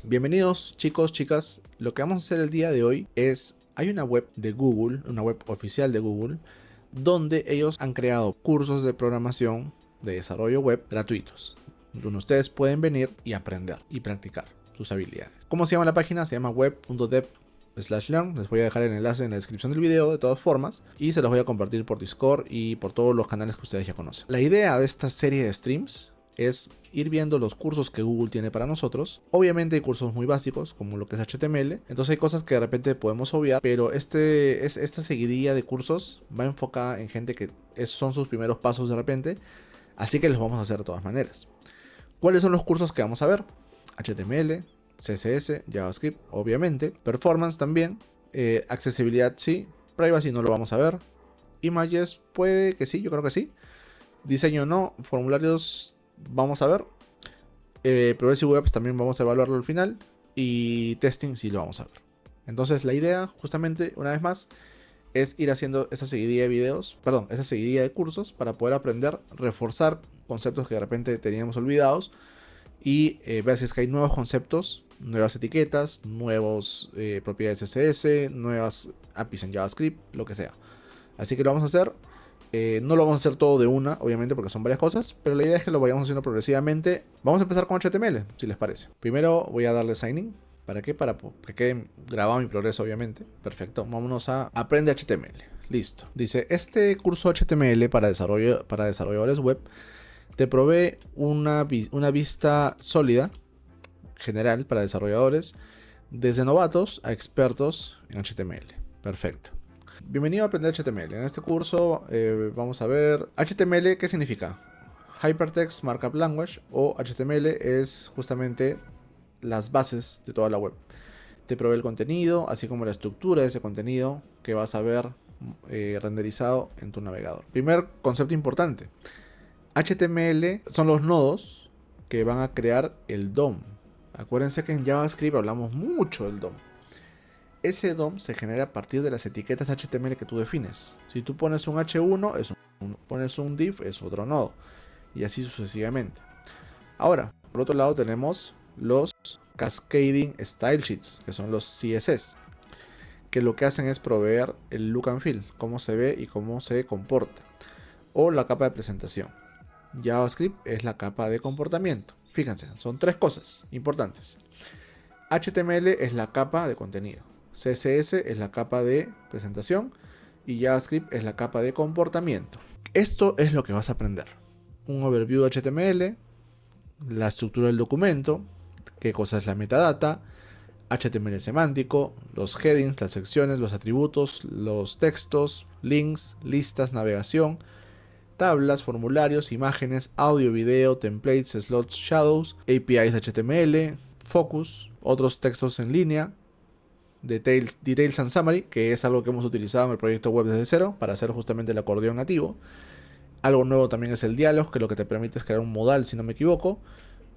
Bienvenidos chicos, chicas. Lo que vamos a hacer el día de hoy es, hay una web de Google, una web oficial de Google, donde ellos han creado cursos de programación de desarrollo web gratuitos, donde ustedes pueden venir y aprender y practicar sus habilidades. ¿Cómo se llama la página? Se llama web.dev/learn. Les voy a dejar el enlace en la descripción del video de todas formas y se los voy a compartir por Discord y por todos los canales que ustedes ya conocen. La idea de esta serie de streams es ir viendo los cursos que Google tiene para nosotros. Obviamente hay cursos muy básicos como lo que es HTML, entonces hay cosas que de repente podemos obviar, pero esta seguidilla de cursos va enfocada en gente que son sus primeros pasos de repente, así que los vamos a hacer de todas maneras. ¿Cuáles son los cursos que vamos a ver? HTML, CSS, JavaScript, obviamente, performance también, accesibilidad sí, privacy no lo vamos a ver, images puede que sí, yo creo que sí, diseño no, formularios vamos a ver, Progressive Webs también vamos a evaluarlo al final, y testing sí lo vamos a ver. Entonces la idea, justamente, una vez más, es ir haciendo esta seguidilla de videos, esta seguidilla de cursos para poder aprender, reforzar conceptos que de repente teníamos olvidados y ver si es que hay nuevos conceptos, nuevas etiquetas, nuevos propiedades CSS, nuevas APIs en JavaScript, lo que sea. Así que lo vamos a hacer. No lo vamos a hacer todo de una, obviamente, porque son varias cosas, pero la idea es que lo vayamos haciendo progresivamente. Vamos a empezar con HTML, si les parece. Primero voy a darle sign in. ¿Para qué? Para que quede grabado mi progreso, obviamente. Perfecto, vámonos a Aprende HTML. Listo. Dice, este curso HTML para desarrolladores web te provee una vista sólida, general, para desarrolladores, desde novatos a expertos en HTML. Perfecto. Bienvenido a aprender HTML. En este curso vamos a ver HTML. ¿Qué significa? Hypertext Markup Language, o HTML es justamente las bases de toda la web. Te provee el contenido, así como la estructura de ese contenido que vas a ver renderizado en tu navegador. Primer concepto importante. HTML son los nodos que van a crear el DOM. Acuérdense que en JavaScript hablamos mucho del DOM. Ese DOM se genera a partir de las etiquetas HTML que tú defines. Si tú pones un H1, pones un div, es otro nodo. Y así sucesivamente. Ahora, por otro lado tenemos los Cascading Style Sheets, que son los CSS, que lo que hacen es proveer el look and feel, cómo se ve y cómo se comporta. O la capa de presentación. JavaScript es la capa de comportamiento. Fíjense, son tres cosas importantes. HTML es la capa de contenido. CSS es la capa de presentación y JavaScript es la capa de comportamiento. Esto es lo que vas a aprender. Un overview de HTML, la estructura del documento, qué cosa es la metadata, HTML semántico, los headings, las secciones, los atributos, los textos, links, listas, navegación, tablas, formularios, imágenes, audio, video, templates, slots, shadows, APIs de HTML, focus, otros textos en línea, Details and Summary, que es algo que hemos utilizado en el proyecto web desde cero para hacer justamente el acordeón nativo. Algo nuevo también es el dialog, que lo que te permite es crear un modal, si no me equivoco,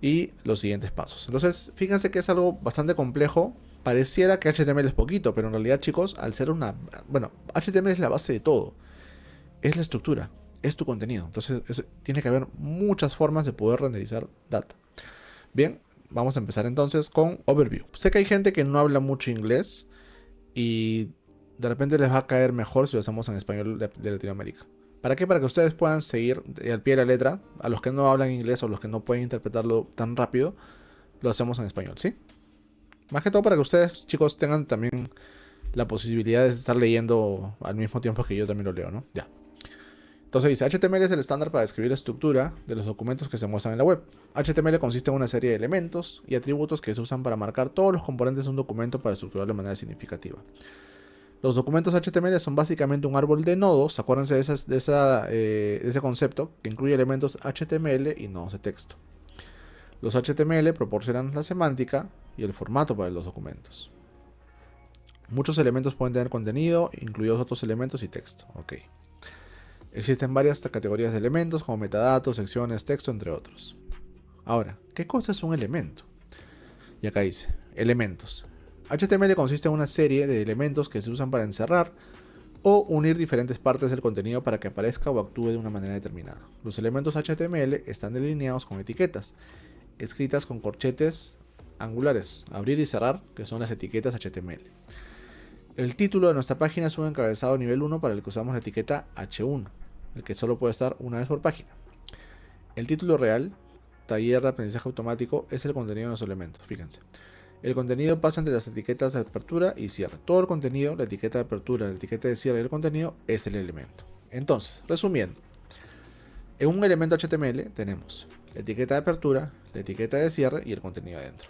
y los siguientes pasos. Entonces, fíjense que es algo bastante complejo. Pareciera que HTML es poquito, pero en realidad, chicos, al ser HTML es la base de todo. Es la estructura, es tu contenido. Entonces, tiene que haber muchas formas de poder renderizar data. Bien. Vamos a empezar entonces con Overview. Sé que hay gente que no habla mucho inglés y de repente les va a caer mejor si lo hacemos en español de Latinoamérica. ¿Para qué? Para que ustedes puedan seguir al pie de la letra. A los que no hablan inglés o los que no pueden interpretarlo tan rápido, lo hacemos en español, ¿sí? Más que todo para que ustedes, chicos, tengan también la posibilidad de estar leyendo al mismo tiempo que yo también lo leo, ¿no? Ya. Entonces dice, HTML es el estándar para describir la estructura de los documentos que se muestran en la web. HTML consiste en una serie de elementos y atributos que se usan para marcar todos los componentes de un documento para estructurarlo de manera significativa. Los documentos HTML son básicamente un árbol de nodos, acuérdense de ese concepto, que incluye elementos HTML y nodos de texto. Los HTML proporcionan la semántica y el formato para los documentos. Muchos elementos pueden tener contenido, incluidos otros elementos y texto. Ok. Existen varias categorías de elementos como metadatos, secciones, texto, entre otros. Ahora, ¿qué cosa es un elemento? Y acá dice, elementos. HTML consiste en una serie de elementos que se usan para encerrar o unir diferentes partes del contenido para que aparezca o actúe de una manera determinada. Los elementos HTML están delineados con etiquetas, escritas con corchetes angulares, abrir y cerrar, que son las etiquetas HTML. El título de nuestra página es un encabezado nivel 1 para el que usamos la etiqueta H1, el que solo puede estar una vez por página. El título real, taller de aprendizaje automático, es el contenido de los elementos, fíjense. El contenido pasa entre las etiquetas de apertura y cierre. Todo el contenido, la etiqueta de apertura, la etiqueta de cierre y el contenido es el elemento. Entonces, resumiendo, en un elemento HTML tenemos la etiqueta de apertura, la etiqueta de cierre y el contenido adentro.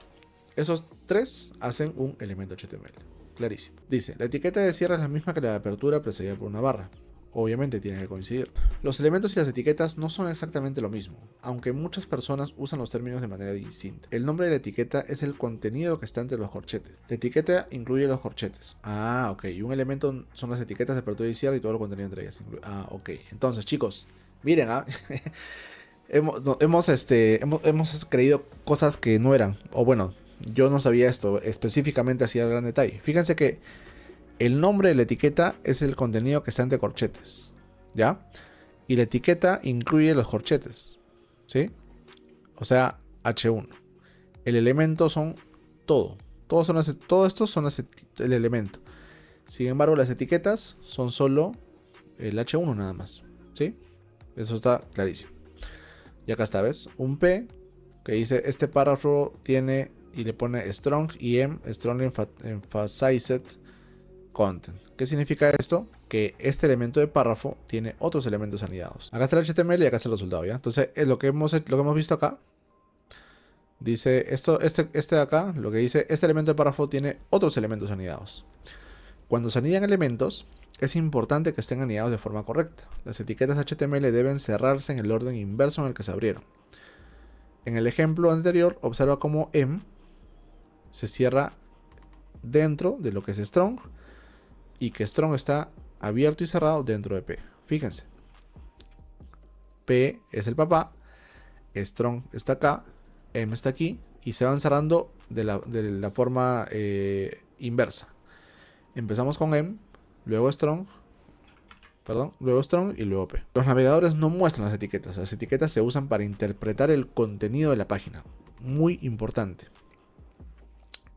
Esos tres hacen un elemento HTML. Clarísimo. Dice, la etiqueta de cierre es la misma que la de apertura precedida por una barra. Obviamente tienen que coincidir. Los elementos y las etiquetas no son exactamente lo mismo, aunque muchas personas usan los términos de manera distinta. El nombre de la etiqueta es el contenido que está entre los corchetes. La etiqueta incluye los corchetes. Ah, ok. Y un elemento son las etiquetas de apertura y cierre y todo el contenido entre ellas. Ah, ok. Entonces, chicos, miren, hemos creído cosas que no eran. O bueno, yo no sabía esto específicamente así al gran detalle. Fíjense que el nombre de la etiqueta es el contenido que está entre corchetes, ¿ya? Y la etiqueta incluye los corchetes, ¿sí? O sea, H1. El elemento son todo. Todo esto son el elemento. Sin embargo, las etiquetas son solo el H1 nada más, ¿sí? Eso está clarísimo. Y acá está, ¿ves? Un P que dice, este párrafo tiene, y le pone strong y M, strongly emphasized content. ¿Qué significa esto? Que este elemento de párrafo tiene otros elementos anidados. Acá está el HTML y acá está el resultado, ¿ya? Entonces, lo que hemos visto acá, dice este de acá, lo que dice, este elemento de párrafo tiene otros elementos anidados. Cuando se anidan elementos, es importante que estén anidados de forma correcta. Las etiquetas HTML deben cerrarse en el orden inverso en el que se abrieron. En el ejemplo anterior, observa cómo M se cierra dentro de lo que es strong, y que strong está abierto y cerrado dentro de P. Fíjense. P es el papá, strong está acá, M está aquí, y se van cerrando de la forma inversa. Empezamos con M, luego strong y luego P. Los navegadores no muestran las etiquetas. Las etiquetas se usan para interpretar el contenido de la página. Muy importante.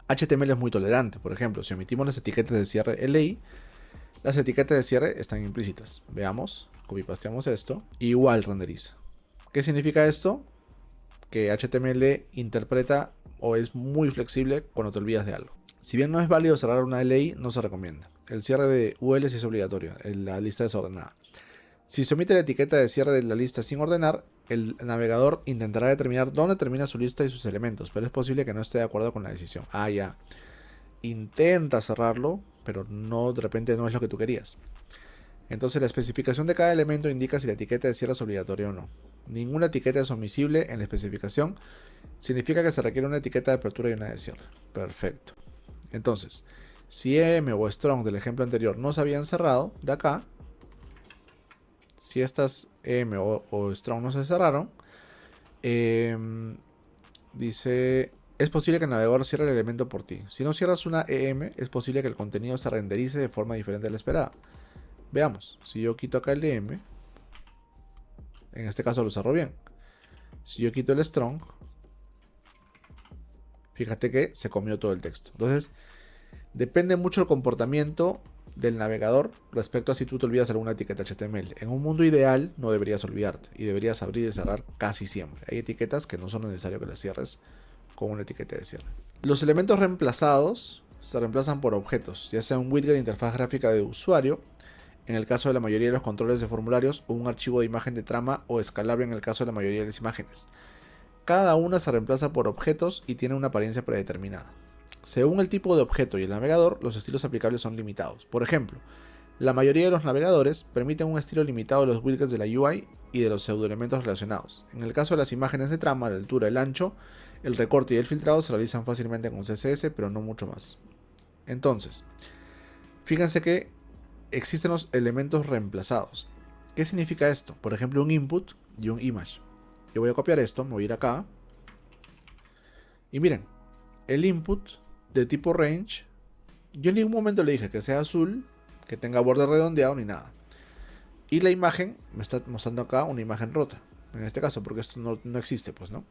HTML es muy tolerante. Por ejemplo, si omitimos las etiquetas de cierre LI, las etiquetas de cierre están implícitas. Veamos, copy-pasteamos esto. Igual renderiza. ¿Qué significa esto? Que HTML interpreta o es muy flexible cuando te olvidas de algo. Si bien no es válido cerrar una LI, no se recomienda. El cierre de UL sí es obligatorio en la lista desordenada. Si se omite la etiqueta de cierre de la lista sin ordenar, el navegador intentará determinar dónde termina su lista y sus elementos, pero es posible que no esté de acuerdo con la decisión. Ah, ya. Intenta cerrarlo, pero no, de repente no es lo que tú querías. Entonces la especificación de cada elemento indica si la etiqueta de cierre es obligatoria o no. Ninguna etiqueta es omisible en la especificación. Significa que se requiere una etiqueta de apertura y una de cierre. Perfecto. Entonces, si M o strong del ejemplo anterior no se habían cerrado, de acá, si estas M o strong no se cerraron, dice, es posible que el navegador cierre el elemento por ti. Si no cierras una EM, es posible que el contenido se renderice de forma diferente a la esperada. Veamos, si yo quito acá el EM, en este caso lo cerro bien. Si yo quito el strong, fíjate que se comió todo el texto. Entonces, depende mucho el comportamiento del navegador respecto a si tú te olvidas alguna etiqueta HTML. En un mundo ideal no deberías olvidarte y deberías abrir y cerrar casi siempre. Hay etiquetas que no son necesario que las cierres con una etiqueta de cierre. Los elementos reemplazados se reemplazan por objetos, ya sea un widget de interfaz gráfica de usuario, en el caso de la mayoría de los controles de formularios, o un archivo de imagen de trama o escalable en el caso de la mayoría de las imágenes. Cada una se reemplaza por objetos y tiene una apariencia predeterminada. Según el tipo de objeto y el navegador, los estilos aplicables son limitados. Por ejemplo, la mayoría de los navegadores permiten un estilo limitado de los widgets de la UI y de los pseudoelementos relacionados. En el caso de las imágenes de trama, la altura, el ancho, el recorte y el filtrado se realizan fácilmente con CSS, pero no mucho más. Entonces, fíjense que existen los elementos reemplazados. ¿Qué significa esto? Por ejemplo, un input y un image. Yo voy a copiar esto, me voy a ir acá. Y miren, el input de tipo range, yo en ningún momento le dije que sea azul, que tenga borde redondeado ni nada. Y la imagen me está mostrando acá una imagen rota. En este caso, porque esto no existe, pues, ¿no?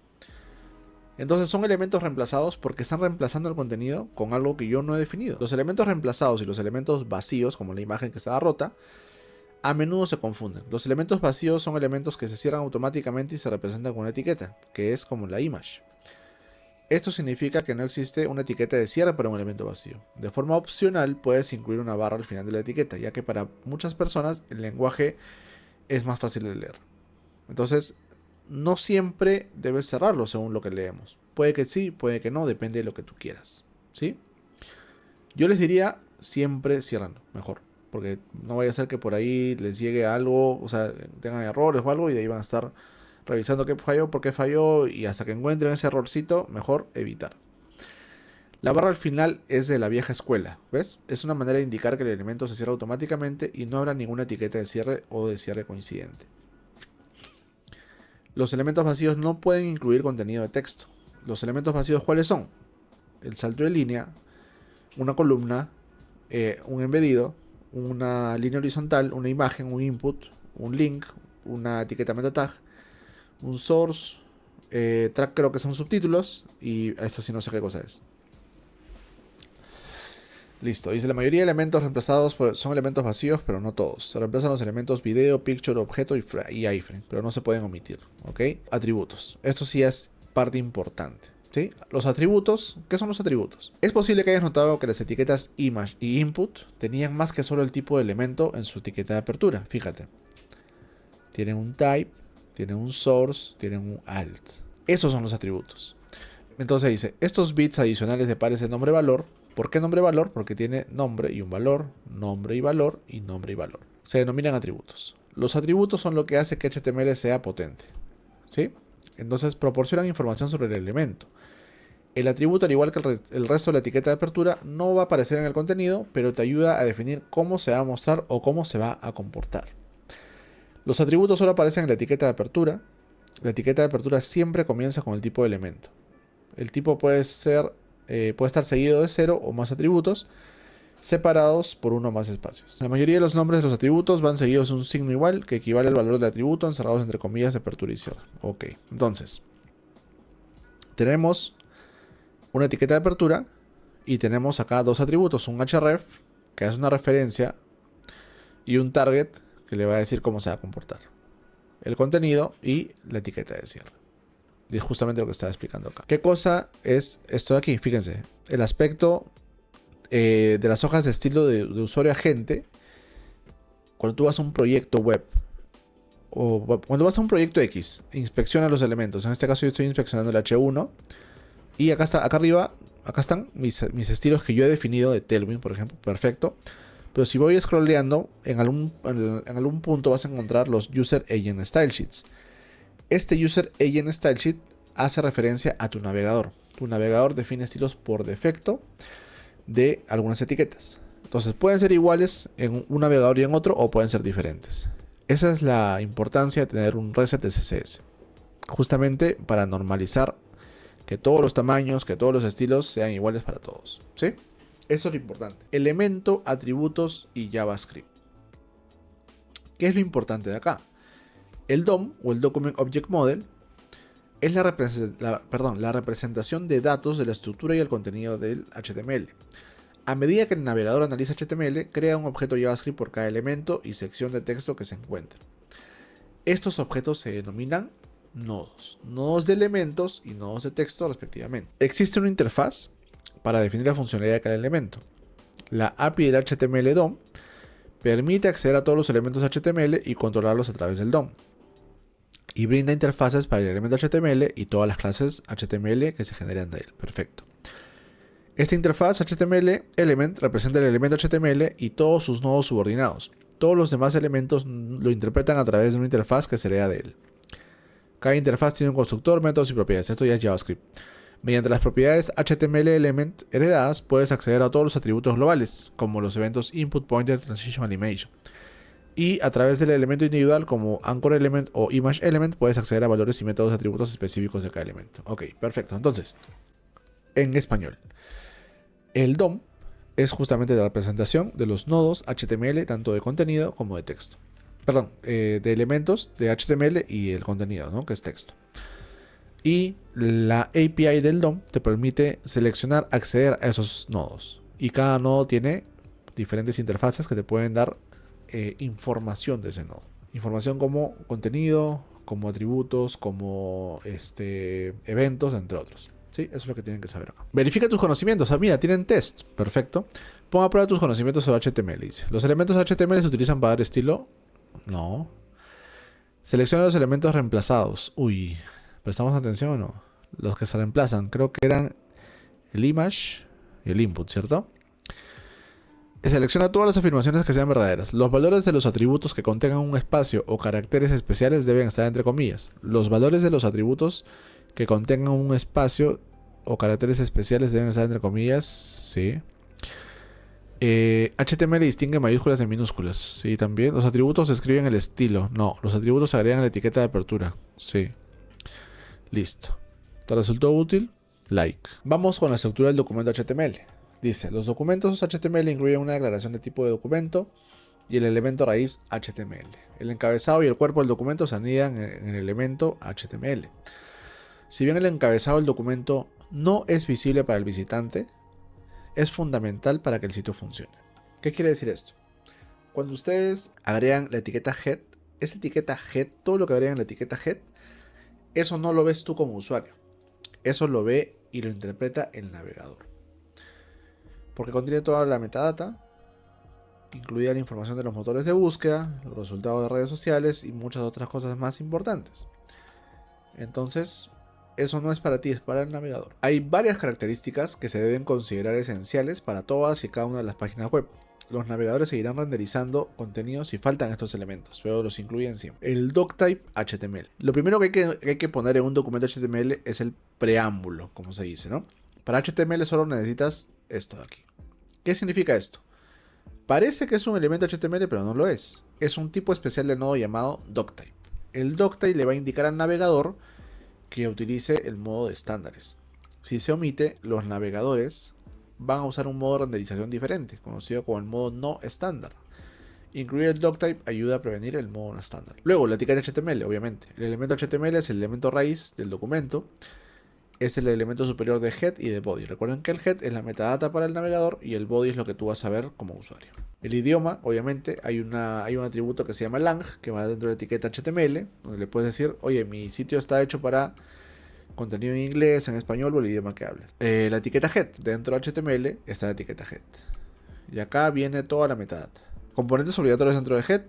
Entonces son elementos reemplazados porque están reemplazando el contenido con algo que yo no he definido. Los elementos reemplazados y los elementos vacíos, como la imagen que estaba rota, a menudo se confunden. Los elementos vacíos son elementos que se cierran automáticamente y se representan con una etiqueta, que es como la image. Esto significa que no existe una etiqueta de cierre para un elemento vacío. De forma opcional puedes incluir una barra al final de la etiqueta, ya que para muchas personas el lenguaje es más fácil de leer. Entonces, no siempre debes cerrarlo según lo que leemos. Puede que sí, puede que no, depende de lo que tú quieras, ¿sí? Yo les diría siempre ciérranlo, mejor. Porque no vaya a ser que por ahí les llegue algo, o sea, tengan errores o algo y de ahí van a estar revisando qué falló, por qué falló y hasta que encuentren ese errorcito, mejor evitar. La barra al final es de la vieja escuela, ¿ves? Es una manera de indicar que el elemento se cierra automáticamente y no habrá ninguna etiqueta de cierre o de cierre coincidente. Los elementos vacíos no pueden incluir contenido de texto. ¿Los elementos vacíos cuáles son? El salto de línea, una columna, un embedido, una línea horizontal, una imagen, un input, un link, una etiqueta meta tag, un source, track creo que son subtítulos y eso sí no sé qué cosa es. Listo, dice la mayoría de elementos reemplazados son elementos vacíos, pero no todos. Se reemplazan los elementos video, picture, objeto y iframe, pero no se pueden omitir, ¿ok? Atributos, esto sí es parte importante, ¿sí? Los atributos, ¿qué son los atributos? Es posible que hayas notado que las etiquetas image y input tenían más que solo el tipo de elemento en su etiqueta de apertura, fíjate. Tienen un type, tienen un source, tienen un alt. Esos son los atributos. Entonces dice, estos bits adicionales de pares de nombre-valor. ¿Por qué nombre-valor? Porque tiene nombre y un valor, nombre y valor y nombre y valor. Se denominan atributos. Los atributos son lo que hace que HTML sea potente, ¿sí? Entonces proporcionan información sobre el elemento. El atributo, al igual que el resto de la etiqueta de apertura, no va a aparecer en el contenido, pero te ayuda a definir cómo se va a mostrar o cómo se va a comportar. Los atributos solo aparecen en la etiqueta de apertura. La etiqueta de apertura siempre comienza con el tipo de elemento. El tipo puede estar seguido de 0 o más atributos, separados por uno o más espacios. La mayoría de los nombres de los atributos van seguidos de un signo igual, que equivale al valor del atributo, encerrados entre comillas de apertura y cierre. Ok, entonces, tenemos una etiqueta de apertura, y tenemos acá dos atributos, un href, que hace una referencia, y un target, que le va a decir cómo se va a comportar. El contenido y la etiqueta de cierre. Y es justamente lo que estaba explicando acá. ¿Qué cosa es esto de aquí? Fíjense, el aspecto de las hojas de estilo de usuario agente. Cuando tú vas a un proyecto web o cuando vas a un proyecto X, inspecciona los elementos. En este caso yo estoy inspeccionando el H1 y acá arriba, acá están mis estilos que yo he definido de Tailwind, por ejemplo. Perfecto. Pero si voy scrolleando, en algún punto vas a encontrar los User Agent Style Sheets. Este User Agent Style Sheet hace referencia a tu navegador. Tu navegador define estilos por defecto de algunas etiquetas. Entonces pueden ser iguales en un navegador y en otro, o pueden ser diferentes. Esa es la importancia de tener un reset de CSS. Justamente para normalizar que todos los tamaños, que todos los estilos sean iguales para todos, ¿sí? Eso es lo importante. Elemento, atributos y JavaScript. ¿Qué es lo importante de acá? El DOM o el Document Object Model es la representación de datos de la estructura y el contenido del HTML. A medida que el navegador analiza HTML, crea un objeto JavaScript por cada elemento y sección de texto que se encuentra. Estos objetos se denominan nodos de elementos y nodos de texto respectivamente. Existe una interfaz para definir la funcionalidad de cada elemento. La API del HTML DOM permite acceder a todos los elementos HTML y controlarlos a través del DOM. Y brinda interfaces para el elemento HTML y todas las clases HTML que se generan de él. Perfecto. Esta interfaz HTML element representa el elemento HTML y todos sus nodos subordinados. Todos los demás elementos lo interpretan a través de una interfaz que se hereda de él. Cada interfaz tiene un constructor, métodos y propiedades. Esto ya es JavaScript. Mediante las propiedades HTML element heredadas, puedes acceder a todos los atributos globales, como los eventos input, pointer, transition, animation. Y a través del elemento individual, como anchor element o image element, puedes acceder a valores y métodos de atributos específicos de cada elemento. Ok, perfecto. Entonces, en español, el DOM es justamente la representación de los nodos HTML, tanto de contenido como de texto. Perdón, de elementos de HTML y el contenido, ¿no? Que es texto. Y la API del DOM te permite seleccionar, acceder a esos nodos. Y cada nodo tiene diferentes interfaces que te pueden dar información de ese nodo. Información como contenido, como atributos, como eventos, entre otros. ¿Sí? Eso es lo que tienen que saber acá. Verifica tus conocimientos. Ah, mira, tienen test. Perfecto. Pon a prueba tus conocimientos sobre HTML. Dice. ¿Los elementos HTML se utilizan para dar estilo? No. Selecciona los elementos reemplazados. Uy, ¿prestamos atención o no? Los que se reemplazan, creo que eran el image y el input, ¿cierto? Selecciona todas las afirmaciones que sean verdaderas. Los valores de los atributos que contengan un espacio o caracteres especiales deben estar entre comillas. Los valores de los atributos que contengan un espacio o caracteres especiales deben estar entre comillas. Sí. HTML distingue mayúsculas de minúsculas. Sí, también. Los atributos describen el estilo. No, los atributos se agregan la etiqueta de apertura. Sí. Listo. ¿Te resultó útil? Like. Vamos con la estructura del documento HTML. Dice, los documentos HTML incluyen una declaración de tipo de documento y el elemento raíz HTML. El encabezado y el cuerpo del documento se anidan en el elemento HTML. Si bien el encabezado del documento no es visible para el visitante, es fundamental para que el sitio funcione. ¿Qué quiere decir esto? Cuando ustedes agregan la etiqueta head, esta etiqueta head, todo lo que agregan la etiqueta head, eso no lo ves tú como usuario. Eso lo ve y lo interpreta el navegador. Porque contiene toda la metadata, incluida la información de los motores de búsqueda, los resultados de redes sociales y muchas otras cosas más importantes. Entonces, eso no es para ti, es para el navegador. Hay varias características que se deben considerar esenciales para todas y cada una de las páginas web. Los navegadores seguirán renderizando contenido si faltan estos elementos, pero los incluyen siempre. El doctype HTML. Lo primero que hay que poner en un documento HTML es el preámbulo, como se dice, ¿no? Para HTML solo necesitas esto de aquí. ¿Qué significa esto? Parece que es un elemento HTML, pero no lo es. Es un tipo especial de nodo llamado doctype. El doctype le va a indicar al navegador que utilice el modo de estándares. Si se omite, los navegadores van a usar un modo de renderización diferente, conocido como el modo no estándar. Incluir el doctype ayuda a prevenir el modo no estándar. Luego, la etiqueta HTML, obviamente. El elemento HTML es el elemento raíz del documento. Es el elemento superior de head y de body. Recuerden que el head es la metadata para el navegador y el body es lo que tú vas a ver como usuario. El idioma, obviamente, hay un atributo que se llama lang, que va dentro de la etiqueta HTML, donde le puedes decir, oye, mi sitio está hecho para contenido en inglés, en español o el idioma que hables. La etiqueta head, dentro de HTML está la etiqueta head. Y acá viene toda la metadata. Componentes obligatorios dentro de head.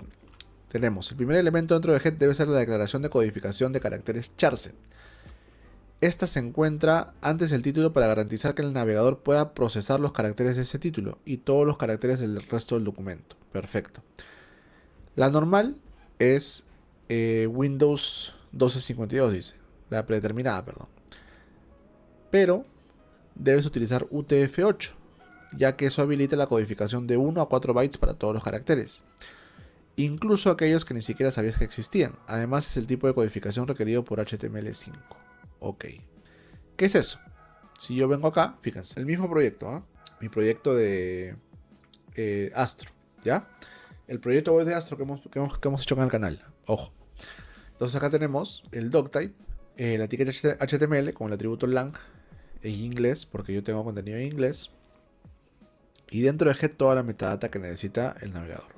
Tenemos, el primer elemento dentro de head debe ser la declaración de codificación de caracteres charset. Esta se encuentra antes del título para garantizar que el navegador pueda procesar los caracteres de ese título y todos los caracteres del resto del documento. Perfecto. La normal es Windows 1252, dice. La predeterminada, perdón. Pero debes utilizar UTF-8, ya que eso habilita la codificación de 1 a 4 bytes para todos los caracteres. Incluso aquellos que ni siquiera sabías que existían. Además es el tipo de codificación requerido por HTML5. Ok. ¿Qué es eso? Si yo vengo acá, fíjense, el mismo proyecto, ¿eh? Mi proyecto de Astro, ¿ya? El proyecto web de Astro que hemos hecho en el canal. Ojo. Entonces acá tenemos el doctype, la etiqueta HTML con el atributo lang en inglés, porque yo tengo contenido en inglés. Y dentro de head toda la metadata que necesita el navegador.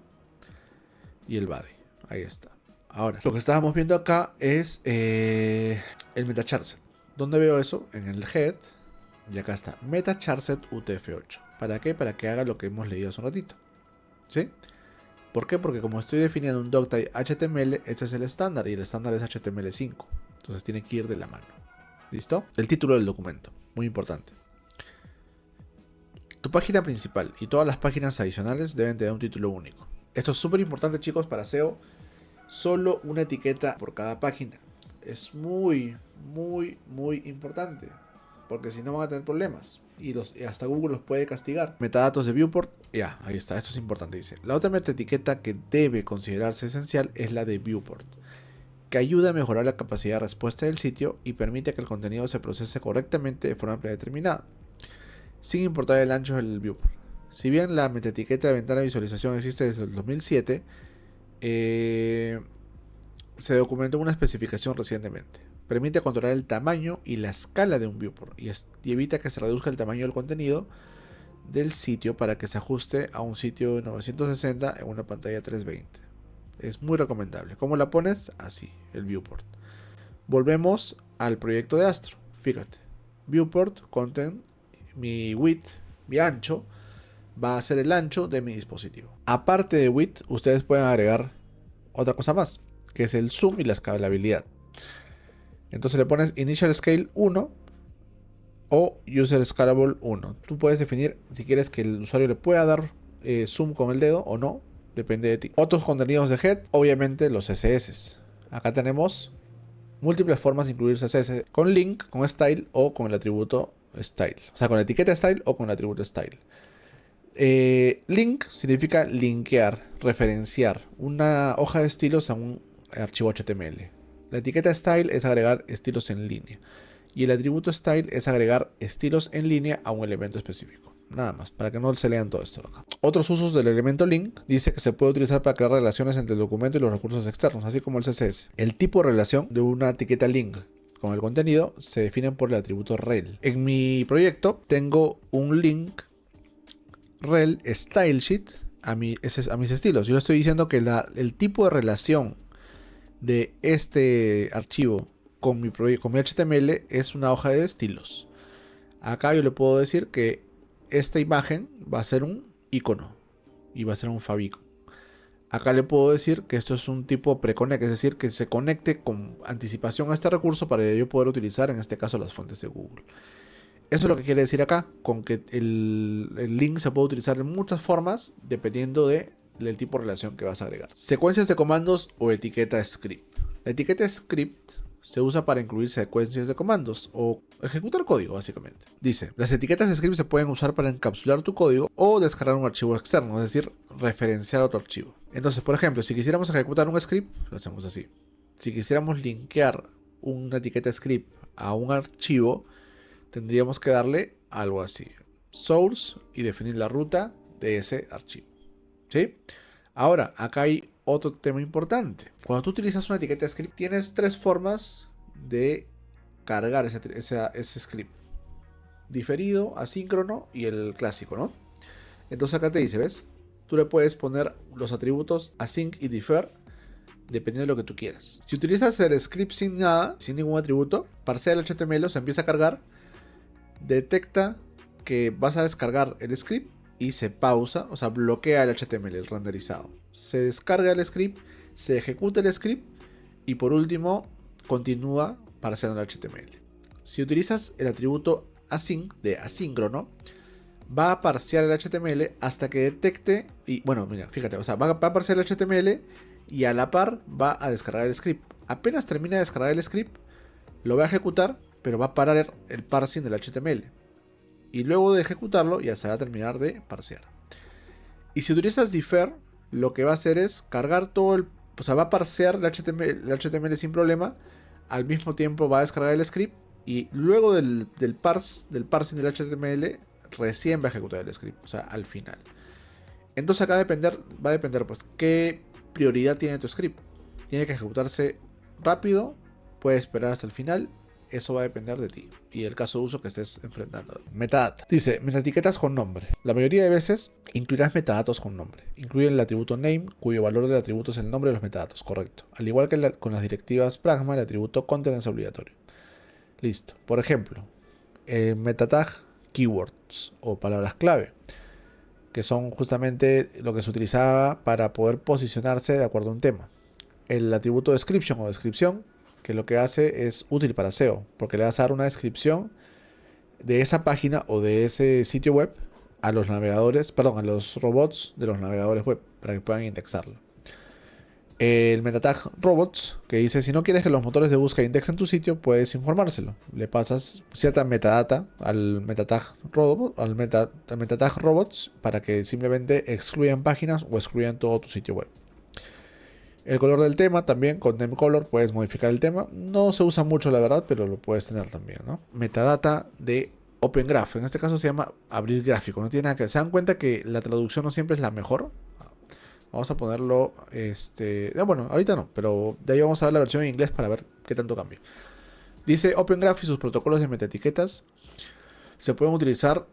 Y el body. Ahí está. Ahora, lo que estábamos viendo acá es el metacharset. ¿Dónde veo eso? En el head. Y acá está. Metacharset UTF-8. ¿Para qué? Para que haga lo que hemos leído hace un ratito. ¿Sí? ¿Por qué? Porque como estoy definiendo un doctype HTML, este es el estándar. Y el estándar es HTML5. Entonces tiene que ir de la mano. ¿Listo? El título del documento. Muy importante. Tu página principal y todas las páginas adicionales deben tener un título único. Esto es súper importante, chicos, para SEO. Solo una etiqueta por cada página. Es muy importante. Porque si no van a tener problemas. Y hasta Google los puede castigar. Metadatos de viewport. Ya, ahí está. Esto es importante. Dice. La otra metaetiqueta que debe considerarse esencial es la de viewport. Que ayuda a mejorar la capacidad de respuesta del sitio y permite que el contenido se procese correctamente de forma predeterminada. Sin importar el ancho del viewport. Si bien la metaetiqueta de ventana de visualización existe desde el 2007, se documentó una especificación recientemente. permite controlar el tamaño y la escala de un viewport y evita que se reduzca el tamaño del contenido del sitio para que se ajuste a un sitio de 960 en una pantalla 320. Es muy recomendable. ¿Cómo la pones? Así, el viewport. Volvemos al proyecto de Astro. Fíjate, viewport, content, mi width, mi ancho, va a ser el ancho de mi dispositivo. Aparte de width, ustedes pueden agregar otra cosa más, que es el zoom y la escalabilidad. Entonces le pones Initial Scale 1 o User Scalable 1. Tú puedes definir si quieres que el usuario le pueda dar zoom con el dedo o no, depende de ti. Otros contenidos de head, obviamente los CSS. Acá tenemos múltiples formas de incluir CSS con link, con style o con el atributo style. O sea, con la etiqueta style o con el atributo style. Link significa linkear, referenciar una hoja de estilos a un archivo HTML. La etiqueta style es agregar estilos en línea. Y el atributo style es agregar estilos en línea a un elemento específico. Nada más, para que no se lean todo esto acá. Otros usos del elemento link dice que se puede utilizar para crear relaciones entre el documento y los recursos externos, así como el CSS. El tipo de relación de una etiqueta link con el contenido se define por el atributo rel. En mi proyecto tengo un link rel style sheet a mis estilos. Yo le estoy diciendo que el tipo de relación de este archivo con mi HTML es una hoja de estilos. Acá yo le puedo decir que esta imagen va a ser un icono y va a ser un favicon. Acá le puedo decir que esto es un tipo preconnect, es decir, que se conecte con anticipación a este recurso para yo poder utilizar en este caso las fuentes de Google. Eso es lo que quiere decir acá, con que el link se puede utilizar en muchas formas dependiendo del tipo de relación que vas a agregar. Secuencias de comandos o etiqueta script. La etiqueta script se usa para incluir secuencias de comandos o ejecutar código, básicamente. Dice, las etiquetas script se pueden usar para encapsular tu código o descargar un archivo externo, es decir, referenciar otro archivo. Entonces, por ejemplo, si quisiéramos ejecutar un script, lo hacemos así. Si quisiéramos linkear una etiqueta script a un archivo, tendríamos que darle algo así, source, y definir la ruta de ese archivo. ¿Sí? Ahora, acá hay otro tema importante. Cuando tú utilizas una etiqueta script, tienes tres formas de cargar ese script. Diferido, asíncrono y el clásico, ¿no? Entonces acá te dice, ¿ves? Tú le puedes poner los atributos async y defer dependiendo de lo que tú quieras. Si utilizas el script sin nada, sin ningún atributo, parsea el HTML, se empieza a cargar, detecta que vas a descargar el script y se pausa, o sea, bloquea el HTML, el renderizado. Se descarga el script, se ejecuta el script y por último continúa parseando el HTML. Si utilizas el atributo async de asíncrono, va a parsear el HTML hasta que detecte, y bueno, mira, fíjate, o sea, va a parsear el HTML y a la par va a descargar el script. Apenas termina de descargar el script, lo va a ejecutar, pero va a parar el parsing del HTML. Y luego de ejecutarlo ya se va a terminar de parsear. Y si utilizas defer, lo que va a hacer es cargar todo o sea, va a parsear el HTML sin problema. Al mismo tiempo va a descargar el script. Y luego del parsing del HTML, recién va a ejecutar el script. O sea, al final. Entonces acá va a depender pues qué prioridad tiene tu script. Tiene que ejecutarse rápido. Puede esperar hasta el final. Eso va a depender de ti y el caso de uso que estés enfrentando. Metadata. Dice, metaetiquetas con nombre. La mayoría de veces incluirás metadatos con nombre. Incluye el atributo name, cuyo valor del atributo es el nombre de los metadatos. Correcto. Al igual que con las directivas Pragma, el atributo content es obligatorio. Listo. Por ejemplo, el metatag keywords o palabras clave, que son justamente lo que se utilizaba para poder posicionarse de acuerdo a un tema. El atributo description o descripción, que lo que hace es útil para SEO, porque le vas a dar una descripción de esa página o de ese sitio web a los navegadores, perdón, a los robots de los navegadores web, para que puedan indexarlo. El metatag robots, que dice, si no quieres que los motores de búsqueda indexen tu sitio, puedes informárselo. Le pasas cierta metadata al metatag robots para que simplemente excluyan páginas o excluyan todo tu sitio web. El color del tema también, con name color puedes modificar el tema. No se usa mucho la verdad, pero lo puedes tener también, ¿no? Metadata de Open Graph. En este caso se llama abrir gráfico. No tiene nada que... ¿Se dan cuenta que la traducción no siempre es la mejor? Vamos a ponerlo... bueno, ahorita no, pero de ahí vamos a ver la versión en inglés para ver qué tanto cambia. Dice Open Graph y sus protocolos de metaetiquetas se pueden utilizar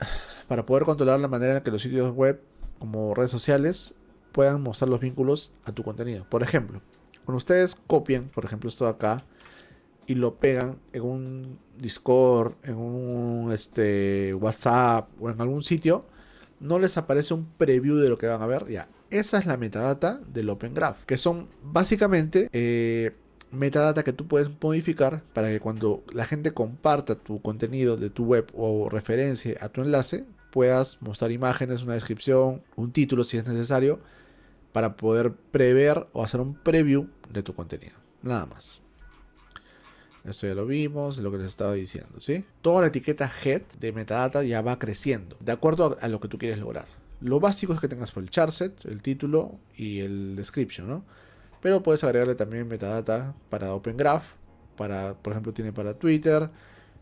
para poder controlar la manera en que los sitios web como redes sociales puedan mostrar los vínculos a tu contenido. Por ejemplo, cuando ustedes copian, por ejemplo, esto de acá y lo pegan en un Discord, en un WhatsApp o en algún sitio, no les aparece un preview de lo que van a ver. Ya, esa es la metadata del Open Graph, que son básicamente metadata que tú puedes modificar para que cuando la gente comparta tu contenido de tu web o referencia a tu enlace, puedas mostrar imágenes, una descripción, un título si es necesario, para poder prever o hacer un preview de tu contenido. Nada más. Esto ya lo vimos, lo que les estaba diciendo, ¿sí? Toda la etiqueta head de metadata ya va creciendo, de acuerdo a lo que tú quieres lograr. Lo básico es que tengas por el charset, el título y el description, ¿no? Pero puedes agregarle también metadata para Open Graph, para, por ejemplo, tiene para Twitter.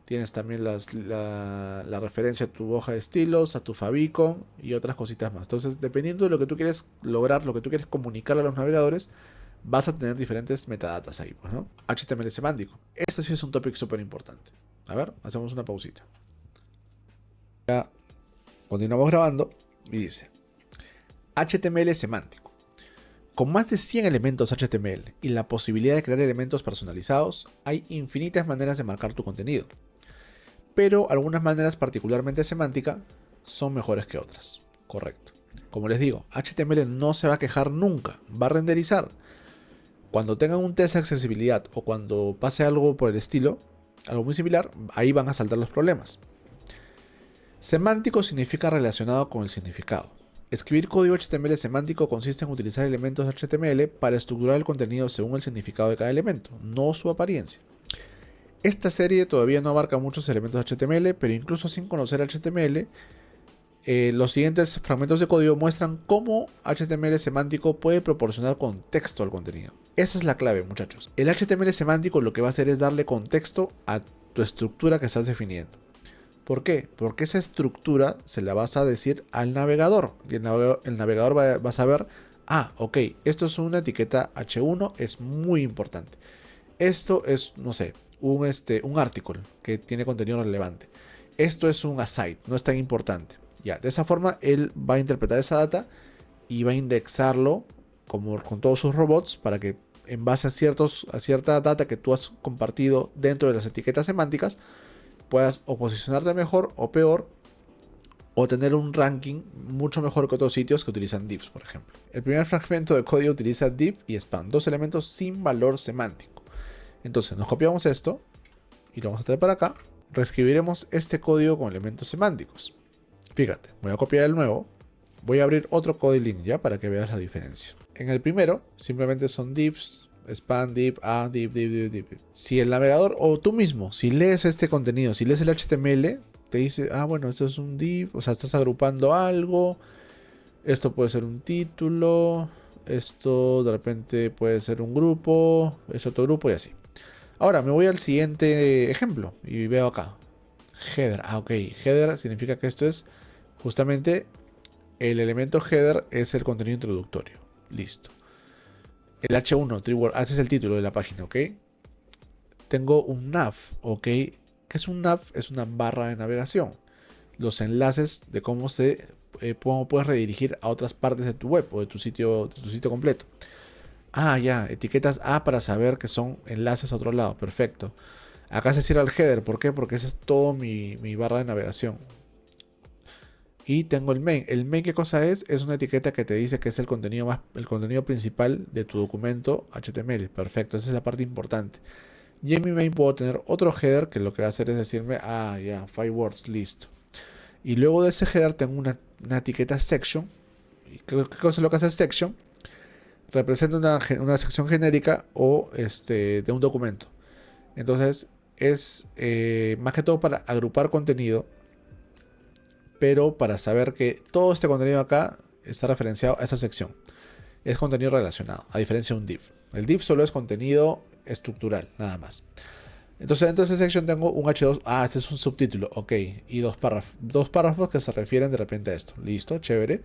Tienes también la referencia a tu hoja de estilos, a tu favicon y otras cositas más. Entonces, dependiendo de lo que tú quieres lograr, lo que tú quieres comunicar a los navegadores, vas a tener diferentes metadatas ahí, pues, ¿no? HTML semántico. Este sí es un topic súper importante. A ver, hacemos una pausita. Ya continuamos grabando y dice HTML semántico. Con más de 100 elementos HTML y la posibilidad de crear elementos personalizados, hay infinitas maneras de marcar tu contenido. Pero algunas maneras particularmente semánticas son mejores que otras. Correcto. Como les digo, HTML no se va a quejar nunca, va a renderizar. Cuando tengan un test de accesibilidad o cuando pase algo por el estilo, algo muy similar, ahí van a saltar los problemas. Semántico significa relacionado con el significado. Escribir código HTML semántico consiste en utilizar elementos HTML para estructurar el contenido según el significado de cada elemento, no su apariencia. Esta serie todavía no abarca muchos elementos HTML, pero incluso sin conocer HTML, los siguientes fragmentos de código muestran cómo HTML semántico puede proporcionar contexto al contenido. Esa es la clave, muchachos. El HTML semántico lo que va a hacer es darle contexto a tu estructura que estás definiendo. ¿Por qué? Porque esa estructura se la vas a decir al navegador. Y el navegador va a saber, ok, esto es una etiqueta H1, es muy importante. Esto es, no sé, un artículo que tiene contenido relevante. Esto es un aside, no es tan importante. Ya, de esa forma él va a interpretar esa data y va a indexarlo como con todos sus robots para que en base a cierta data que tú has compartido dentro de las etiquetas semánticas puedas o posicionarte mejor o peor o tener un ranking mucho mejor que otros sitios que utilizan divs, por ejemplo. El primer fragmento de código utiliza div y span, dos elementos sin valor semántico. Entonces nos copiamos esto y lo vamos a traer para acá. Reescribiremos este código con elementos semánticos. Fíjate, voy a copiar el nuevo. Voy a abrir otro code link ya para que veas la diferencia. En el primero simplemente son divs, span, div, div. Si el navegador o tú mismo, si lees este contenido, si lees el HTML, te dice, bueno, esto es un div, o sea, estás agrupando algo. Esto puede ser un título, esto de repente puede ser un grupo, es otro grupo y así. Ahora me voy al siguiente ejemplo y veo acá. Header, ok, header significa que esto es justamente el elemento header es el contenido introductorio. Listo. El H1, Treeword, este es el título de la página, ok. Tengo un nav, ok. ¿Qué es un nav? Es una barra de navegación. Los enlaces de cómo puedes redirigir a otras partes de tu web o de tu sitio completo. Ya, etiquetas A para saber que son enlaces a otro lado, perfecto. Acá se cierra el header, ¿por qué? Porque ese es todo mi barra de navegación. Y tengo el main. El main, ¿qué cosa es? Es una etiqueta que te dice que es el contenido principal de tu documento HTML. Perfecto, esa es la parte importante. Y en mi main puedo tener otro header que lo que va a hacer es decirme, ya, 5 words, listo. Y luego de ese header tengo una etiqueta section. ¿Qué cosa es lo que hace section? Representa una sección genérica o de un documento. Entonces es más que todo para agrupar contenido, pero para saber que todo este contenido acá está referenciado a esta sección. Es contenido relacionado, a diferencia de un div. El div solo es contenido estructural, nada más. Entonces dentro de esta sección tengo un H2, este es un subtítulo, ok, y dos párrafos que se refieren de repente a esto. Listo, chévere.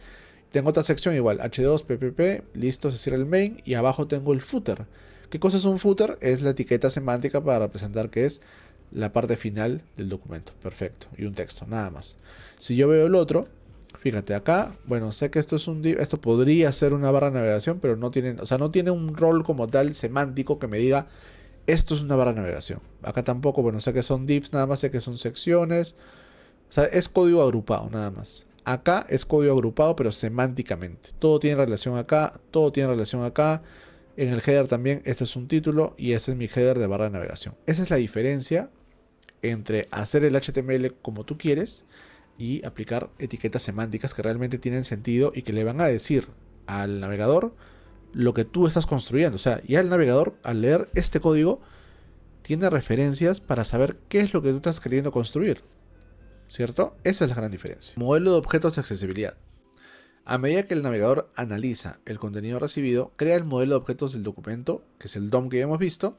Tengo otra sección igual, H2, PPP, listo, se cierra el main y abajo tengo el footer. ¿Qué cosa es un footer? Es la etiqueta semántica para representar que es la parte final del documento. Perfecto. Y un texto, nada más. Si yo veo el otro, fíjate acá, bueno, sé que esto es un div, esto podría ser una barra de navegación, pero no tiene, o sea, no tiene un rol como tal semántico que me diga esto es una barra de navegación. Acá tampoco, bueno, sé que son divs, nada más sé que son secciones. O sea, es código agrupado, nada más. Acá es código agrupado, pero semánticamente. Todo tiene relación acá, todo tiene relación acá. En el header también, este es un título y ese es mi header de barra de navegación. Esa es la diferencia entre hacer el HTML como tú quieres y aplicar etiquetas semánticas que realmente tienen sentido y que le van a decir al navegador lo que tú estás construyendo. O sea, ya el navegador, al leer este código, tiene referencias para saber qué es lo que tú estás queriendo construir. ¿Cierto? Esa es la gran diferencia. Modelo de objetos de accesibilidad. A medida que el navegador analiza el contenido recibido, crea el modelo de objetos del documento, que es el DOM que ya hemos visto,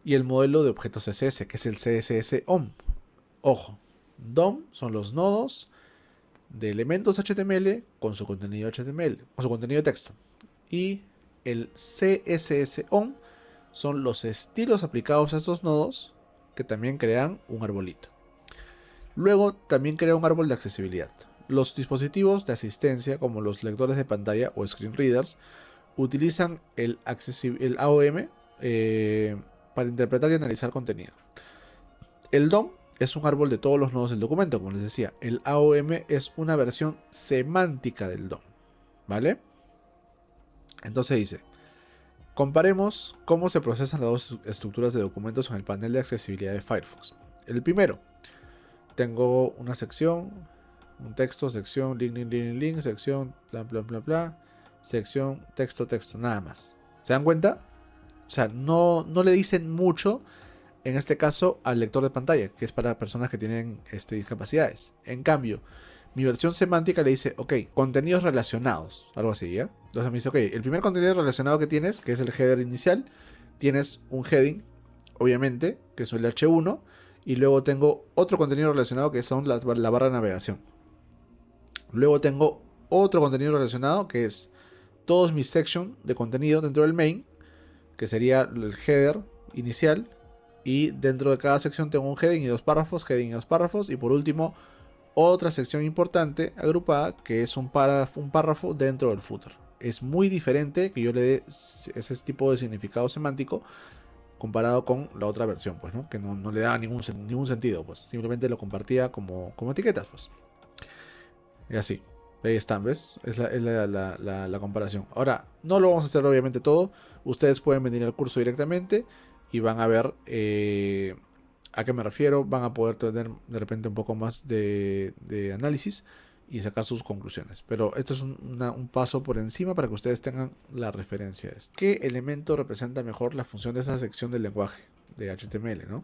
y el modelo de objetos CSS, que es el CSS-OM. Ojo, DOM son los nodos de elementos HTML con su contenido HTML, con su contenido de texto. Y el CSS-OM son los estilos aplicados a estos nodos que también crean un arbolito. Luego también crea un árbol de accesibilidad. Los dispositivos de asistencia, como los lectores de pantalla o screen readers, utilizan el AOM para interpretar y analizar contenido. El DOM es un árbol de todos los nodos del documento, como les decía. El AOM es una versión semántica del DOM. ¿Vale? Entonces dice, comparemos cómo se procesan las dos estructuras de documentos en el panel de accesibilidad de Firefox. El primero, tengo una sección, un texto, sección, link, sección, bla, sección, texto, nada más. ¿Se dan cuenta? O sea, no le dicen mucho, en este caso, al lector de pantalla, que es para personas que tienen discapacidades. En cambio, mi versión semántica le dice, ok, contenidos relacionados, algo así, ¿ya? Entonces me dice, ok, el primer contenido relacionado que tienes, que es el header inicial, tienes un heading, obviamente, que es el H1, y luego tengo otro contenido relacionado que son la barra de navegación. Luego tengo otro contenido relacionado que es todos mis sections de contenido dentro del main, que sería el header inicial, y dentro de cada sección tengo un heading y dos párrafos, y por último otra sección importante agrupada que es un párrafo dentro del footer. Es muy diferente que yo le dé ese tipo de significado semántico comparado con la otra versión, pues, ¿no? Que no le daba ningún sentido, pues. Simplemente lo compartía como etiquetas, pues. Y así. Ahí están, ¿ves? Es la comparación. Ahora, no lo vamos a hacer obviamente todo. Ustedes pueden venir al curso directamente y van a ver a qué me refiero. Van a poder tener de repente un poco más de análisis y sacar sus conclusiones. Pero esto es un paso por encima para que ustedes tengan la referencia de esto. ¿Qué elemento representa mejor la función de esta sección del lenguaje de HTML, ¿no?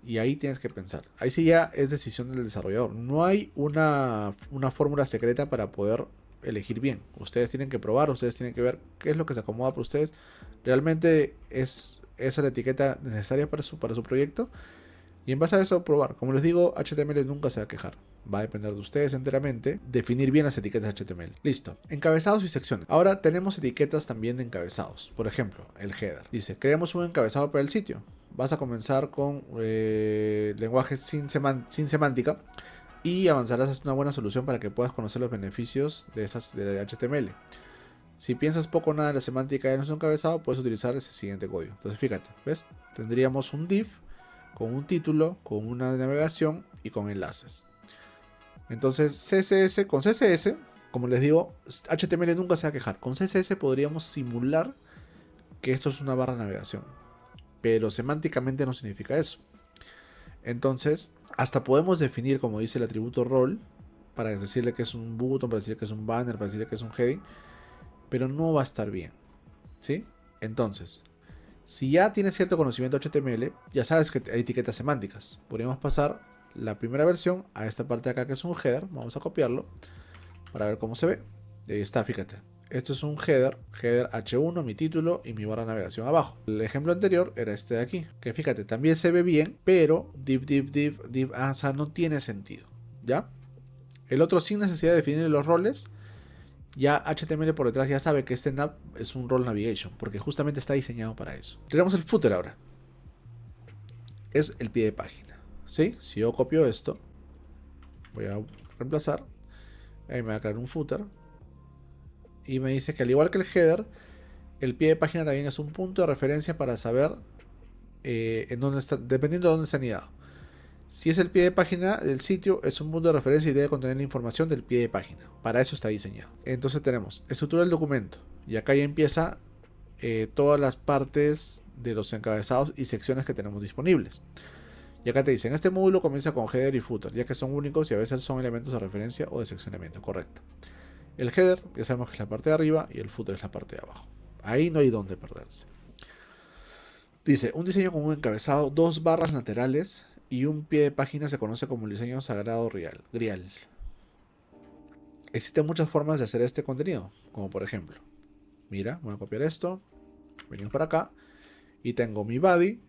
Y ahí tienes que pensar. Ahí sí ya es decisión del desarrollador. No hay una fórmula secreta para poder elegir bien. Ustedes tienen que probar, ustedes tienen que ver qué es lo que se acomoda para ustedes. ¿Realmente es esa la etiqueta necesaria para su proyecto? Y en base a eso probar. Como les digo, HTML nunca se va a quejar. Va a depender de ustedes enteramente definir bien las etiquetas HTML. Listo. Encabezados y secciones. Ahora tenemos etiquetas también de encabezados. Por ejemplo, el header. Dice, creemos un encabezado para el sitio. Vas a comenzar con lenguaje sin semántica y avanzarás hasta una buena solución para que puedas conocer los beneficios de HTML. Si piensas poco o nada en la semántica de nuestro encabezado, puedes utilizar ese siguiente código. Entonces fíjate, ¿ves? Tendríamos un div con un título, con una navegación y con enlaces. Entonces con CSS, como les digo, HTML nunca se va a quejar. Con CSS podríamos simular que esto es una barra de navegación, pero semánticamente no significa eso. Entonces, hasta podemos definir, como dice el atributo role, para decirle que es un button, para decirle que es un banner, para decirle que es un heading, pero no va a estar bien, ¿sí? Entonces, si ya tienes cierto conocimiento de HTML, ya sabes que hay etiquetas semánticas. Podríamos pasar la primera versión a esta parte de acá que es un header. Vamos a copiarlo para ver cómo se ve. Ahí está, fíjate. Esto es un header H1, mi título y mi barra de navegación abajo. El ejemplo anterior era este de aquí, que fíjate, también se ve bien, pero div, o sea, no tiene sentido, ¿ya? El otro, sin necesidad de definir los roles, ya HTML por detrás ya sabe que este nav es un role navigation, porque justamente está diseñado para eso. Tenemos el footer ahora. es el pie de página. ¿Sí? Si yo copio esto, voy a reemplazar, ahí me va a crear un footer, y me dice que al igual que el header, el pie de página también es un punto de referencia para saber en dónde está, dependiendo de dónde se han anidado. Si es el pie de página del sitio, es un punto de referencia y debe contener la información del pie de página. Para eso está diseñado. Entonces tenemos estructura del documento. Y acá ya empieza todas las partes de los encabezados y secciones que tenemos disponibles. Y acá te dicen, este módulo comienza con header y footer, ya que son únicos y a veces son elementos de referencia o de seccionamiento. Correcto. El header, ya sabemos que es la parte de arriba, y el footer es la parte de abajo. Ahí no hay donde perderse. Dice, un diseño con un encabezado, 2 barras laterales y un pie de página se conoce como el diseño sagrado grial. Existen muchas formas de hacer este contenido, como por ejemplo, mira, voy a copiar esto, venimos para acá y tengo mi body,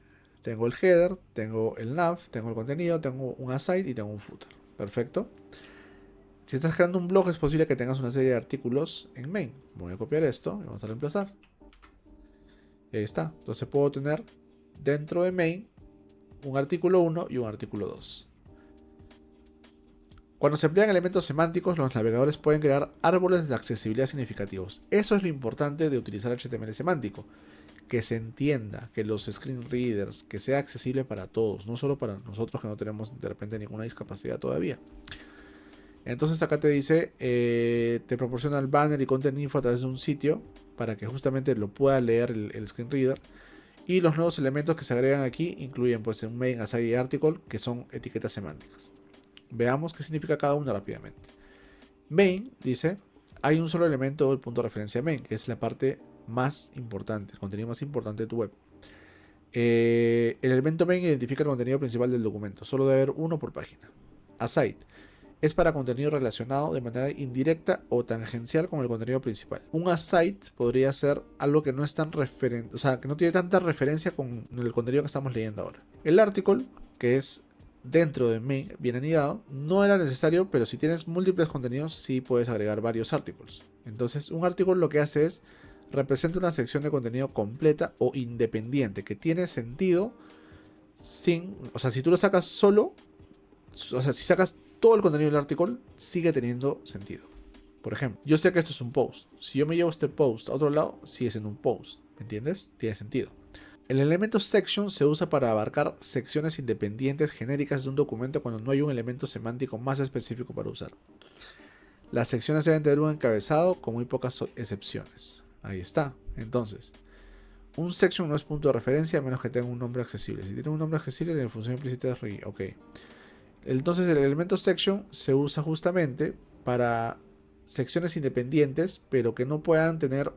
tengo el header, tengo el nav, tengo el contenido, tengo un aside y tengo un footer. Perfecto. Si estás creando un blog, es posible que tengas una serie de artículos en main. Voy a copiar esto y vamos a reemplazar. Y ahí está. Entonces puedo tener dentro de main un artículo 1 y un artículo 2. Cuando se emplean elementos semánticos, los navegadores pueden crear árboles de accesibilidad significativos. Eso es lo importante de utilizar HTML semántico. Que se entienda, que los screen readers, que sea accesible para todos, no solo para nosotros que no tenemos de repente ninguna discapacidad todavía. Entonces acá te dice, te proporciona el banner y content info a través de un sitio para que justamente lo pueda leer el screen reader. Y los nuevos elementos que se agregan aquí incluyen pues un main, aside y article, que son etiquetas semánticas. Veamos qué significa cada una rápidamente. Main dice, hay un solo elemento del punto de referencia main, que es la parte más importante, el contenido más importante de tu web. El elemento main identifica el contenido principal del documento, solo debe haber uno por página. Aside es para contenido relacionado de manera indirecta o tangencial con el contenido principal. Un aside podría ser algo que no es tan referente, o sea, que no tiene tanta referencia con el contenido que estamos leyendo ahora. El article, que es dentro de main, bien anidado, no era necesario, pero si tienes múltiples contenidos, sí puedes agregar varios articles. Entonces, un artículo lo que hace es representa una sección de contenido completa o independiente, que tiene sentido sin, o sea, si tú lo sacas solo, o sea, si sacas todo el contenido del artículo, sigue teniendo sentido. Por ejemplo, yo sé que esto es un post. Si yo me llevo este post a otro lado, sigue siendo un post. ¿Me entiendes? Tiene sentido. El elemento section se usa para abarcar secciones independientes genéricas de un documento cuando no hay un elemento semántico más específico para usar. Las secciones deben tener un encabezado con muy pocas excepciones. Ahí está. Entonces, un section no es punto de referencia a menos que tenga un nombre accesible. Si tiene un nombre accesible, la función implícita es REGI. Ok. Entonces el elemento section se usa justamente para secciones independientes, pero que no puedan tener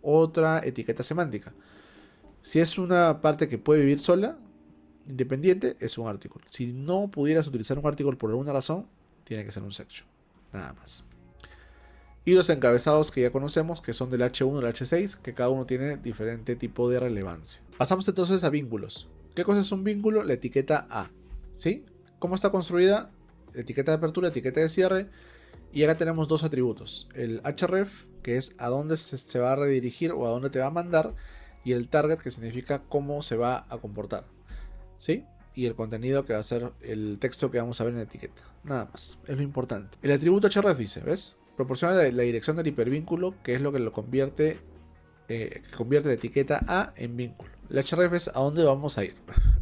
otra etiqueta semántica. Si es una parte que puede vivir sola, independiente, es un artículo. Si no pudieras utilizar un artículo por alguna razón, tiene que ser un section. Nada más. Y los encabezados que ya conocemos, que son del H1 al H6, que cada uno tiene diferente tipo de relevancia. Pasamos entonces a vínculos. ¿Qué cosa es un vínculo? La etiqueta A. ¿Sí? ¿Cómo está construida? Etiqueta de apertura, etiqueta de cierre. Y acá tenemos dos atributos. El href, que es a dónde se va a redirigir o a dónde te va a mandar. Y el target, que significa cómo se va a comportar. ¿Sí? Y el contenido, que va a ser el texto que vamos a ver en la etiqueta. Nada más. Es lo importante. El atributo href dice, ¿ves? Proporciona la dirección del hipervínculo, que es lo que lo convierte, la etiqueta A en vínculo. El href es a dónde vamos a ir.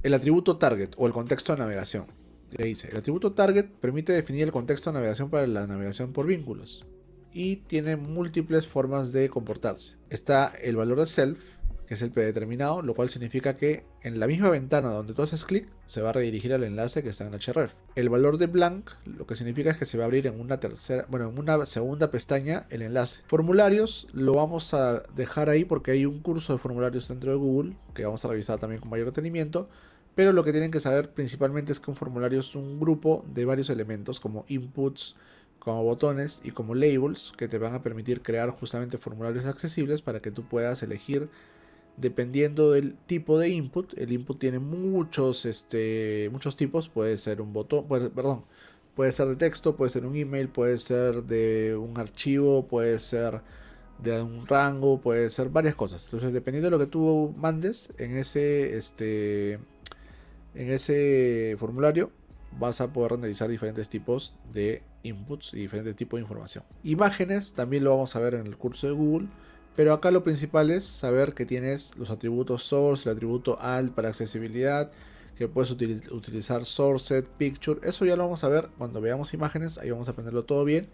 El atributo target o el contexto de navegación. Dice, el atributo target permite definir el contexto de navegación para la navegación por vínculos y tiene múltiples formas de comportarse. Está el valor de self, que es el predeterminado, lo cual significa que en la misma ventana donde tú haces clic se va a redirigir al enlace que está en href. El valor de blank, lo que significa es que se va a abrir en una segunda pestaña el enlace. Formularios lo vamos a dejar ahí porque hay un curso de formularios dentro de Google que vamos a revisar también con mayor detenimiento. Pero lo que tienen que saber principalmente es que un formulario es un grupo de varios elementos como inputs, como botones y como labels que te van a permitir crear justamente formularios accesibles para que tú puedas elegir dependiendo del tipo de input. El input tiene muchos tipos. Puede ser un botón, puede ser de texto, puede ser un email, puede ser de un archivo, puede ser de un rango, puede ser varias cosas. Entonces, dependiendo de lo que tú mandes en ese En ese formulario vas a poder renderizar diferentes tipos de inputs y diferentes tipos de información. Imágenes también lo vamos a ver en el curso de Google, pero acá lo principal es saber que tienes los atributos source, el atributo alt para accesibilidad, que puedes utilizar source set picture. Eso ya lo vamos a ver cuando veamos imágenes, ahí vamos a aprenderlo todo bien.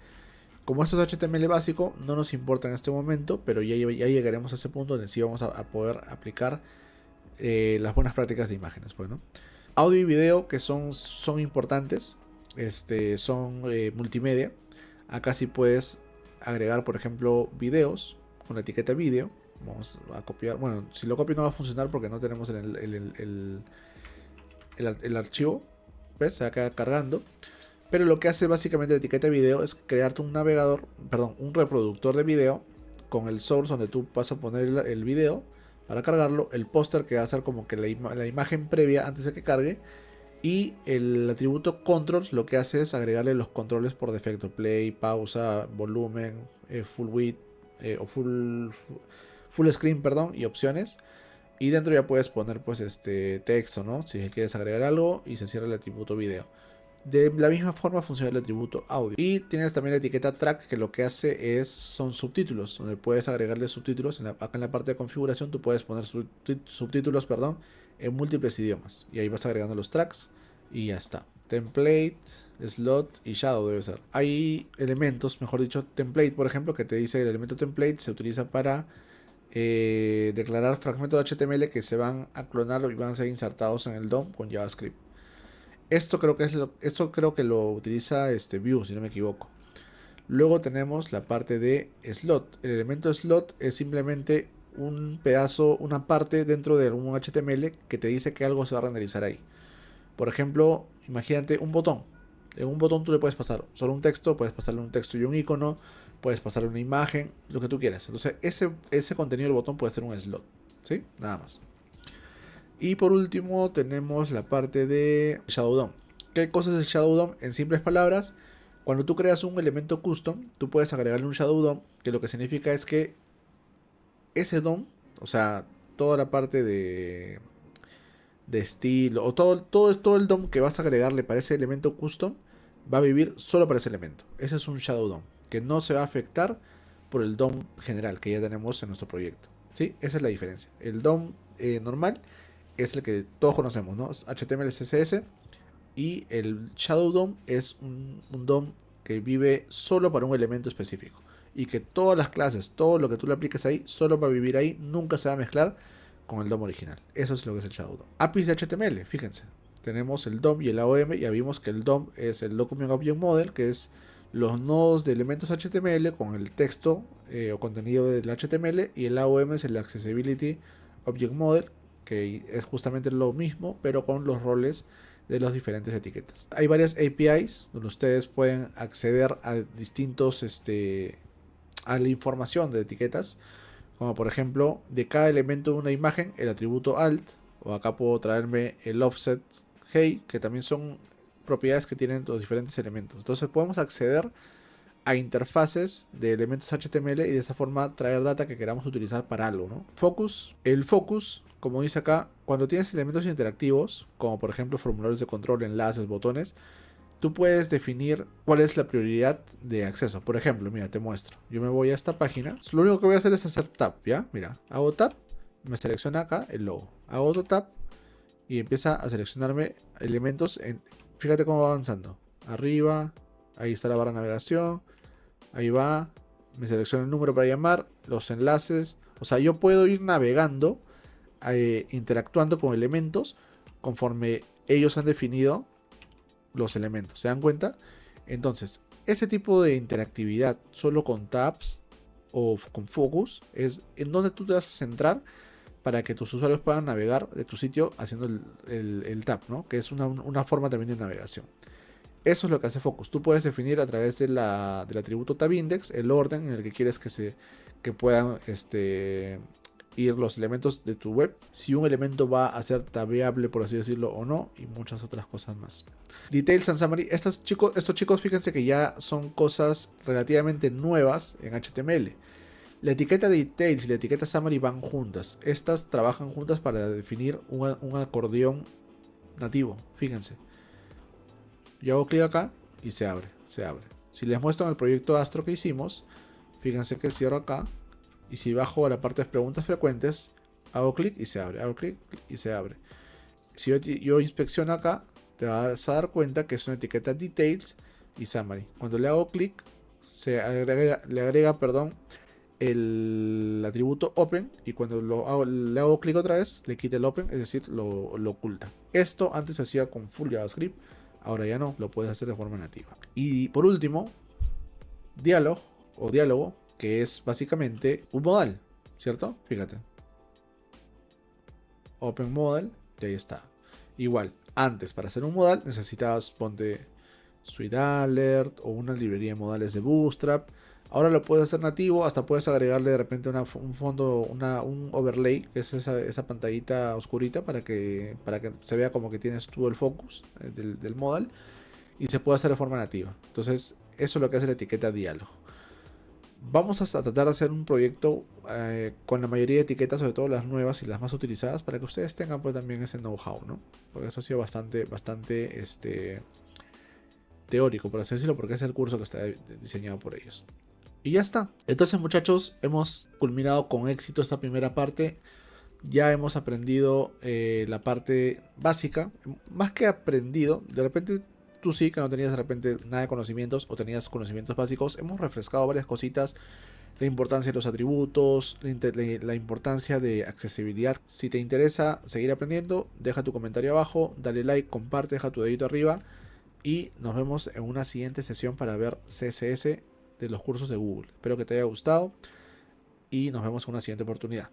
Como esto es HTML básico, no nos importa en este momento, pero ya llegaremos a ese punto donde sí vamos a poder aplicar las buenas prácticas de imágenes, pues, ¿no? Audio y video, que son importantes, son multimedia. Acá sí puedes agregar, por ejemplo, videos con la etiqueta video. Vamos a copiar. Bueno, si lo copio no va a funcionar porque no tenemos el archivo. ¿Ves? Se va a quedar cargando. Pero lo que hace básicamente la etiqueta video es crearte un navegador, perdón, un reproductor de video con el source donde tú vas a poner el video para cargarlo, el póster que va a ser como que la imagen previa antes de que cargue, y el atributo controls lo que hace es agregarle los controles por defecto: play, pausa, volumen, full width o full screen, perdón, y opciones. Y dentro ya puedes poner pues texto, ¿no? Si quieres agregar algo, y se cierra el atributo video. De la misma forma funciona el atributo audio. Y tienes también la etiqueta track, que lo que hace son subtítulos, donde puedes agregarle subtítulos. Acá en la parte de configuración tú puedes poner subtítulos, perdón, en múltiples idiomas. Y ahí vas agregando los tracks y ya está. Template, slot y shadow debe ser. Hay elementos, mejor dicho, template, por ejemplo, que te dice que el elemento template se utiliza para declarar fragmentos de HTML que se van a clonar y van a ser insertados en el DOM con JavaScript. Esto creo que lo utiliza Vue, si no me equivoco. Luego tenemos la parte de slot. El elemento slot es simplemente un pedazo, una parte dentro de un HTML que te dice que algo se va a renderizar ahí. Por ejemplo, imagínate un botón. En un botón tú le puedes pasar solo un texto, puedes pasarle un texto y un icono, puedes pasarle una imagen, lo que tú quieras. Entonces ese contenido del botón puede ser un slot, ¿sí? Nada más. Y por último tenemos la parte de Shadow DOM. ¿Qué cosa es el Shadow DOM? En simples palabras, cuando tú creas un elemento custom, tú puedes agregarle un Shadow DOM, que lo que significa es que ese DOM, o sea, toda la parte de estilo, o todo el DOM que vas a agregarle para ese elemento custom, va a vivir solo para ese elemento. Ese es un Shadow DOM, que no se va a afectar por el DOM general que ya tenemos en nuestro proyecto, ¿sí? Esa es la diferencia. El DOM normal es el que todos conocemos, ¿no? HTML, CSS. Y el Shadow DOM es un DOM que vive solo para un elemento específico. Y que todas las clases, todo lo que tú le apliques ahí, solo va a vivir ahí, nunca se va a mezclar con el DOM original. Eso es lo que es el Shadow DOM. APIs de HTML, fíjense. Tenemos el DOM y el AOM. Ya vimos que el DOM es el Document Object Model, que es los nodos de elementos HTML con el texto o contenido del HTML. Y el AOM es el Accessibility Object Model, que es justamente lo mismo, pero con los roles de las diferentes etiquetas. Hay varias APIs donde ustedes pueden acceder a distintos a la información de etiquetas, como por ejemplo de cada elemento de una imagen el atributo alt, o acá puedo traerme el offset hey, que también son propiedades que tienen los diferentes elementos. Entonces podemos acceder a interfaces de elementos HTML y de esta forma traer data que queramos utilizar para algo, ¿no? Focus. El focus, como dice acá, cuando tienes elementos interactivos, como por ejemplo formularios de control, enlaces, botones, tú puedes definir cuál es la prioridad de acceso. Por ejemplo, mira, te muestro. Yo me voy a esta página. Lo único que voy a hacer es hacer tab, ¿ya? Mira, hago tab, me selecciona acá el logo. Hago otro tab y empieza a seleccionarme elementos. Fíjate cómo va avanzando. Arriba, ahí está la barra de navegación. Ahí va, me selecciona el número para llamar, los enlaces. O sea, yo puedo ir navegando, interactuando con elementos conforme ellos han definido los elementos. ¿Se dan cuenta? Entonces, ese tipo de interactividad solo con tabs o con focus es en donde tú te vas a centrar para que tus usuarios puedan navegar de tu sitio haciendo el tab, ¿no? Que es una forma también de navegación. Eso es lo que hace Focus. Tú puedes definir a través del atributo tabIndex el orden en el que quieres que puedan ir los elementos de tu web, si un elemento va a ser tabeable, por así decirlo, o no, y muchas otras cosas más. Details and Summary. Estos chicos, fíjense que ya son cosas relativamente nuevas en HTML. La etiqueta Details y la etiqueta Summary van juntas. Estas trabajan juntas para definir un acordeón nativo, fíjense. Yo hago clic acá y se abre, se abre. Si les muestro en el proyecto Astro que hicimos, fíjense que cierro acá. Y si bajo a la parte de preguntas frecuentes, hago clic y se abre, hago clic y se abre. Si yo inspecciono acá, te vas a dar cuenta que es una etiqueta Details y Summary. Cuando le hago clic, le agrega el atributo Open, y cuando le hago clic otra vez, le quita el Open, es decir, lo oculta. Esto antes se hacía con full JavaScript, ahora ya no, lo puedes hacer de forma nativa. Y por último, diálogo, que es básicamente un modal, ¿cierto? Fíjate. Open Modal, y ahí está. Igual, antes para hacer un modal necesitabas, ponte SweetAlert o una librería de modales de Bootstrap. Ahora lo puedes hacer nativo, hasta puedes agregarle de repente un fondo, un overlay, que es esa pantallita oscurita para que se vea como que tienes tú el focus del modal, y se puede hacer de forma nativa. Entonces, eso es lo que hace la etiqueta diálogo. Vamos a tratar de hacer un proyecto con la mayoría de etiquetas, sobre todo las nuevas y las más utilizadas, para que ustedes tengan pues también ese know-how, ¿no? Porque eso ha sido bastante teórico, por así decirlo, porque es el curso que está diseñado por ellos. Y ya está. Entonces, muchachos, hemos culminado con éxito esta primera parte. Ya hemos aprendido la parte básica. Más que aprendido, de repente tú sí que no tenías de repente nada de conocimientos o tenías conocimientos básicos. Hemos refrescado varias cositas. La importancia de los atributos, la importancia de accesibilidad. Si te interesa seguir aprendiendo, deja tu comentario abajo, dale like, comparte, deja tu dedito arriba. Y nos vemos en una siguiente sesión para ver CSS de los cursos de Google. Espero que te haya gustado y nos vemos en una siguiente oportunidad.